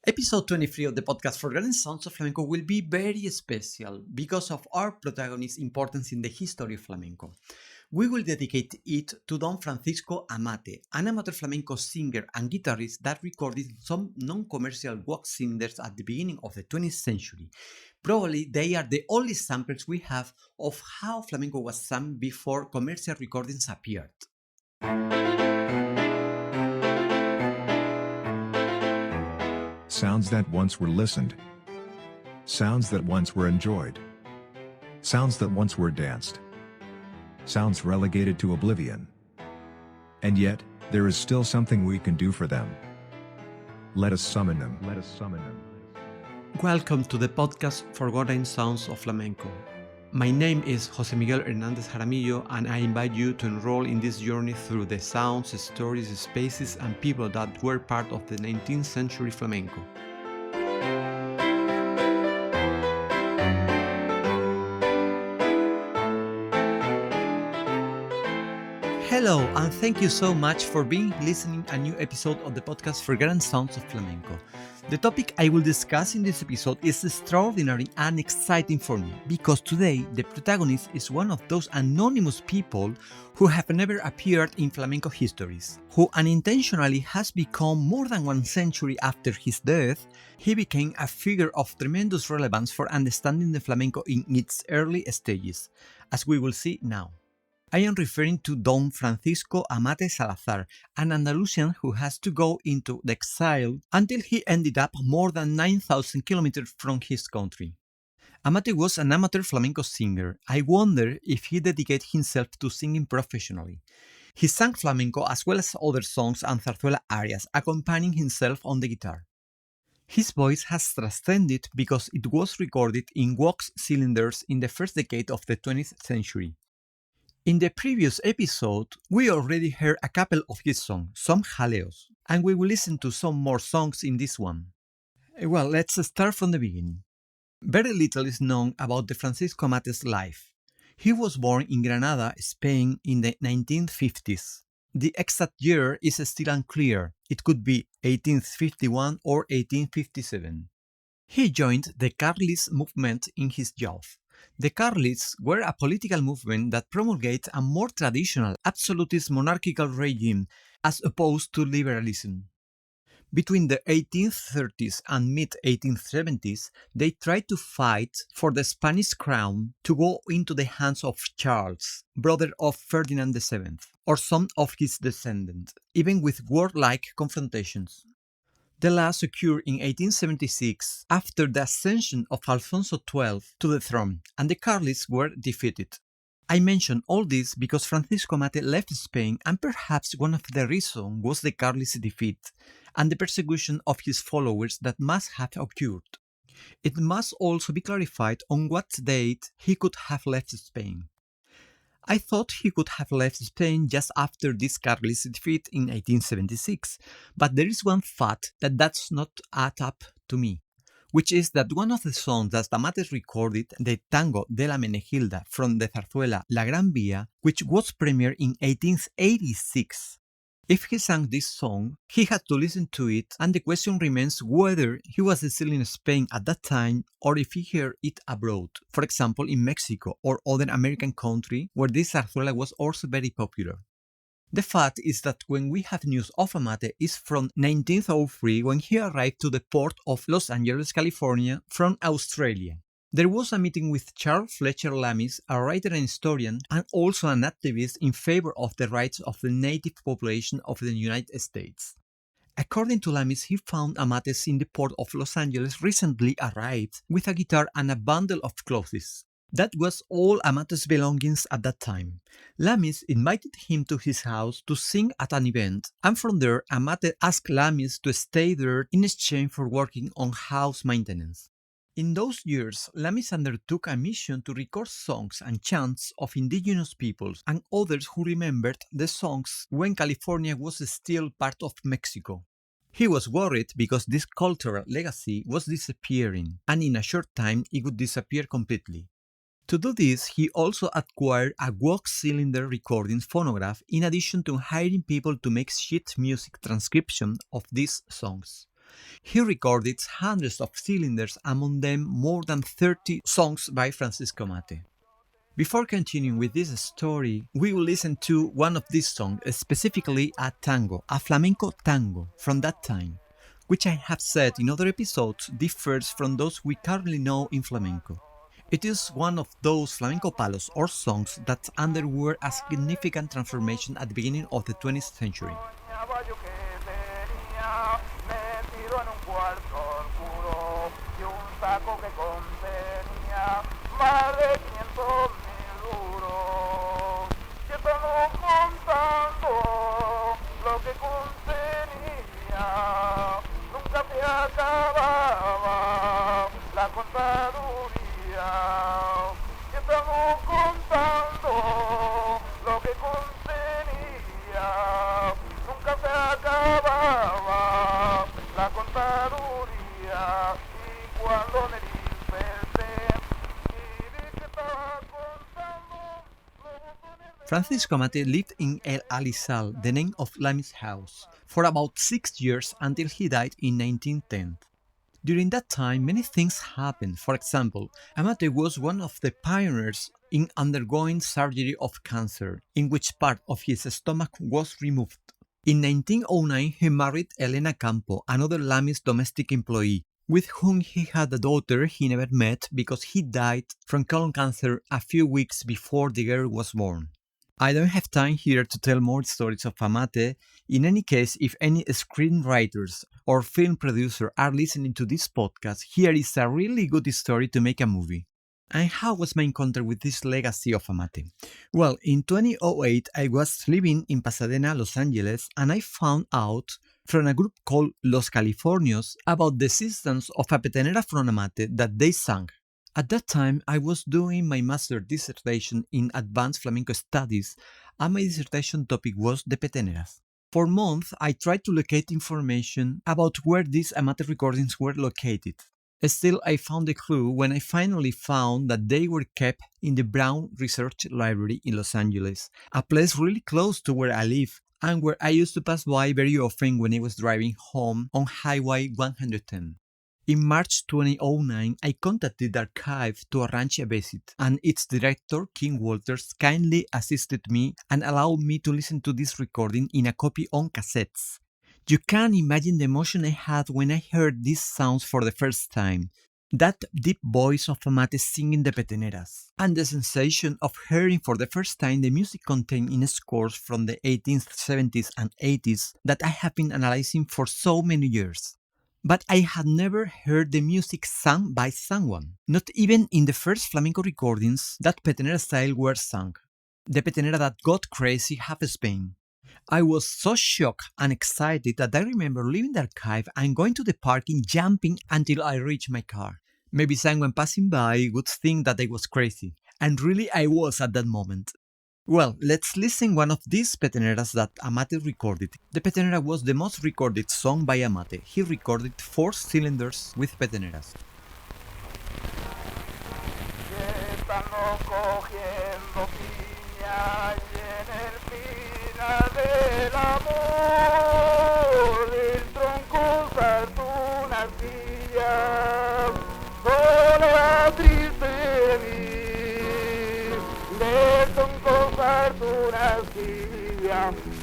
Episode 23 of the podcast Forgotten Sounds of Flamenco will be very special because of our protagonist's importance in the history of flamenco. We will dedicate it to Don Francisco Amate, an amateur flamenco singer and guitarist that recorded some non-commercial wax cylinders at the beginning of the 20th century. Probably they are the only samples we have of how flamenco was sung before commercial recordings appeared. Sounds that once were listened. Sounds that once were enjoyed. Sounds that once were danced. Sounds relegated to oblivion. And yet, there is still something we can do for them. Let us summon them. Let us summon them. Welcome to the podcast Forgotten Sounds of Flamenco. My name is José Miguel Hernández Jaramillo, and I invite you to enroll in this journey through the sounds, stories, spaces, and people that were part of the 19th century flamenco. Hello, and thank you so much for listening a new episode of the podcast Forgotten Sounds of Flamenco. The topic I will discuss in this episode is extraordinary and exciting for me, because today the protagonist is one of those anonymous people who have never appeared in flamenco histories, who unintentionally has become more than 1 century after his death. He became a figure of tremendous relevance for understanding the flamenco in its early stages, as we will see now. I am referring to Don Francisco Amate Salazar, an Andalusian who has to go into the exile until he ended up more than 9,000 kilometers from his country. Amate was an amateur flamenco singer. I wonder if he dedicated himself to singing professionally. He sang flamenco as well as other songs and zarzuela arias, accompanying himself on the guitar. His voice has transcended because it was recorded in wax cylinders in the first decade of the 20th century. In the previous episode, we already heard a couple of his songs, some jaleos, and we will listen to some more songs in this one. Well, let's start from the beginning. Very little is known about the Francisco Amate's life. He was born in Granada, Spain in the 1950s. The exact year is still unclear. It could be 1851 or 1857. He joined the Carlist movement in his youth. The Carlists were a political movement that promulgated a more traditional, absolutist monarchical regime as opposed to liberalism. Between the 1830s and mid-1870s, they tried to fight for the Spanish crown to go into the hands of Charles, brother of Ferdinand VII, or some of his descendants, even with warlike confrontations. The last occurred in 1876 after the ascension of Alfonso XII to the throne, and the Carlists were defeated. I mention all this because Francisco Amate left Spain, and perhaps one of the reasons was the Carlist defeat and the persecution of his followers that must have occurred. It must also be clarified on what date he could have left Spain. I thought he could have left Spain just after this Carlist defeat in 1876, but there is one fact that does not add up to me, which is that one of the songs that Amate recorded, the Tango de la Menegilda from the zarzuela La Gran Vía, which was premiered in 1886. If he sang this song, he had to listen to it, and the question remains whether he was still in Spain at that time or if he heard it abroad, for example in Mexico or other American country where this zarzuela was also very popular. The fact is that when we have news of Amate is from 1903 when he arrived to the port of Los Angeles, California from Australia. There was a meeting with Charles Fletcher Lamis, a writer and historian, and also an activist in favor of the rights of the native population of the United States. According to Lamis, he found Amate in the port of Los Angeles recently arrived with a guitar and a bundle of clothes. That was all Amate's belongings at that time. Lamis invited him to his house to sing at an event, and from there Amate asked Lamis to stay there in exchange for working on house maintenance. In those years, Lamis undertook a mission to record songs and chants of indigenous peoples and others who remembered the songs when California was still part of Mexico. He was worried because this cultural legacy was disappearing, and in a short time it would disappear completely. To do this, he also acquired a wax cylinder recording phonograph in addition to hiring people to make sheet music transcription of these songs. He recorded hundreds of cylinders, among them more than 30 songs by Francisco Amate. Before continuing with this story, we will listen to one of these songs, specifically a tango, a flamenco tango from that time, which I have said in other episodes differs from those we currently know in flamenco. It is one of those flamenco palos or songs that underwent a significant transformation at the beginning of the 20th century. Francisco Amate lived in El Alisal, the name of Lami's house, for about 6 years until he died in 1910. During that time, many things happened. For example, Amate was one of the pioneers in undergoing surgery of cancer, in which part of his stomach was removed. In 1909, he married Elena Campo, another Lami's domestic employee, with whom he had a daughter he never met because he died from colon cancer a few weeks before the girl was born. I don't have time here to tell more stories of Amate. In any case, if any screenwriters or film producer are listening to this podcast, here is a really good story to make a movie. And how was my encounter with this legacy of Amate? Well, in 2008, I was living in Pasadena, Los Angeles, and I found out from a group called Los Californios about the existence of a petenera from Amate that they sang. At that time, I was doing my master's dissertation in advanced flamenco studies, and my dissertation topic was the peteneras. For months, I tried to locate information about where these Amate recordings were located. Still, I found a clue when I finally found that they were kept in the Brown Research Library in Los Angeles, a place really close to where I live, and where I used to pass by very often when I was driving home on Highway 110. In March 2009, I contacted the archive to arrange a visit, and its director, Kim Walters, kindly assisted me and allowed me to listen to this recording in a copy on cassettes. You can imagine the emotion I had when I heard these sounds for the first time. That deep voice of Amate singing the peteneras, and the sensation of hearing for the first time the music contained in scores from the 1870s and 80s that I have been analyzing for so many years. But I had never heard the music sung by someone, not even in the first flamenco recordings that petenera style were sung, the petenera that got crazy half Spain. I was so shocked and excited that I remember leaving the archive and going to the parking, jumping until I reached my car. Maybe someone passing by would think that I was crazy, and really I was at that moment. Well, let's listen one of these peteneras that Amate recorded. The petenera was the most recorded song by Amate. He recorded 4 cylinders with peteneras.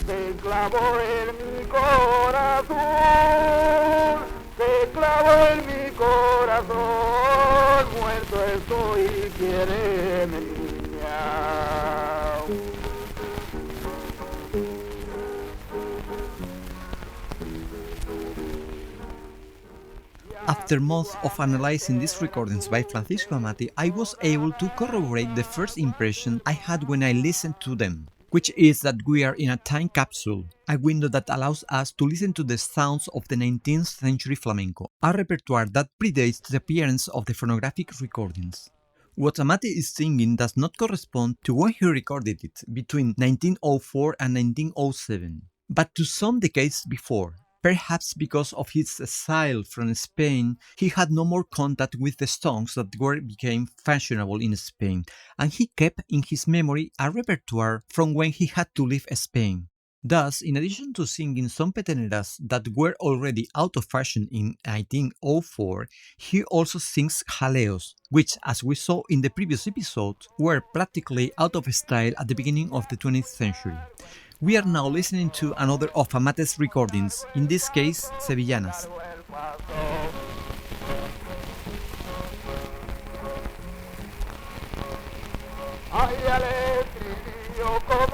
Se clavó en mi corazón, se clavó en mi corazón, muerto estoy, quiere mi niña. After months of analyzing these recordings by Francisco Amate, I was able to corroborate the first impression I had when I listened to them, which is that we are in a time capsule, a window that allows us to listen to the sounds of the 19th century flamenco, a repertoire that predates the appearance of the phonographic recordings. What Amate is singing does not correspond to when he recorded it between 1904 and 1907, but to some decades before. Perhaps because of his exile from Spain, he had no more contact with the songs that became fashionable in Spain, and he kept in his memory a repertoire from when he had to leave Spain. Thus, in addition to singing some peteneras that were already out of fashion in 1904, he also sings jaleos, which, as we saw in the previous episode, were practically out of style at the beginning of the 20th century. We are now listening to another of Amate's recordings, in this case, Sevillanas. Ay, alegría, como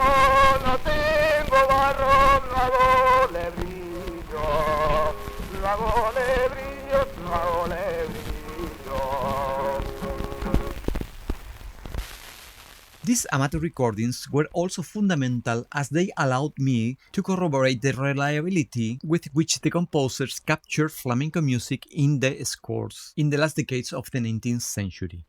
no tengo barro, no hago brillo, no hago brillo, no hago brillo. These amateur recordings were also fundamental as they allowed me to corroborate the reliability with which the composers captured flamenco music in the scores in the last decades of the 19th century.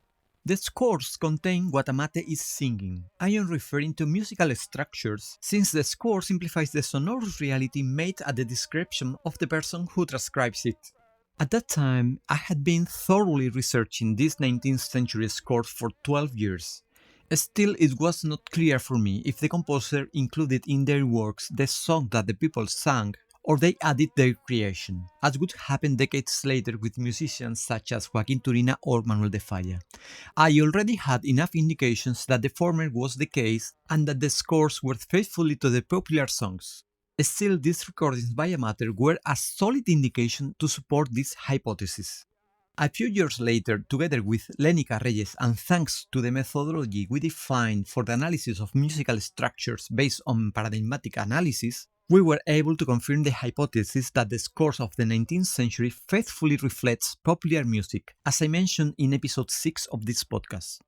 The scores contain what Amate is singing. I am referring to musical structures, since the score simplifies the sonorous reality made at the description of the person who transcribes it. At that time, I had been thoroughly researching these 19th century scores for 12 years. Still, it was not clear for me if the composer included in their works the song that the people sang, or they added their creation, as would happen decades later with musicians such as Joaquín Turina or Manuel de Falla. I already had enough indications that the former was the case and that the scores were faithfully to the popular songs. Still, these recordings by Amate were a solid indication to support this hypothesis. A few years later, together with Lenny Carreyes and thanks to the methodology we defined for the analysis of musical structures based on paradigmatic analysis, we were able to confirm the hypothesis that the scores of the 19th century faithfully reflects popular music, as I mentioned in episode 6 of this podcast.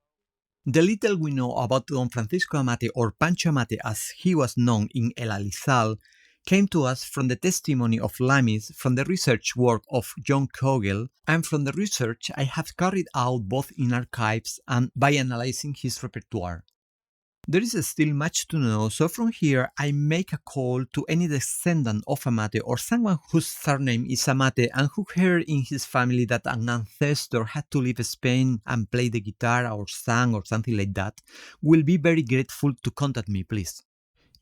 The little we know about Don Francisco Amate, or Pancho Amate as he was known in El Alizal, came to us from the testimony of Lamis, from the research work of John Kogel, and from the research I have carried out both in archives and by analyzing his repertoire. There is still much to know, so from here I make a call to any descendant of Amate or someone whose surname is Amate and who heard in his family that an ancestor had to leave Spain and play the guitar or sang or something like that, will be very grateful to contact me, please.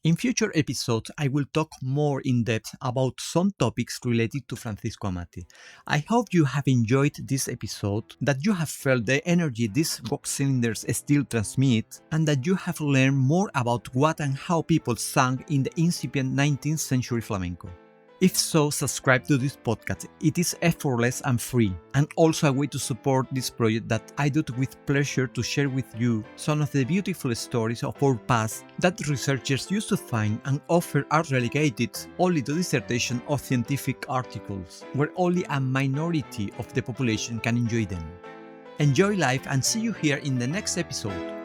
In future episodes, I will talk more in depth about some topics related to Francisco Amate. I hope you have enjoyed this episode, that you have felt the energy these box cylinders still transmit, and that you have learned more about what and how people sang in the incipient 19th century flamenco. If so, subscribe to this podcast. It is effortless and free, and also a way to support this project that I do with pleasure to share with you some of the beautiful stories of our past that researchers used to find and often are relegated only to dissertation of scientific articles, where only a minority of the population can enjoy them. Enjoy life and see you here in the next episode.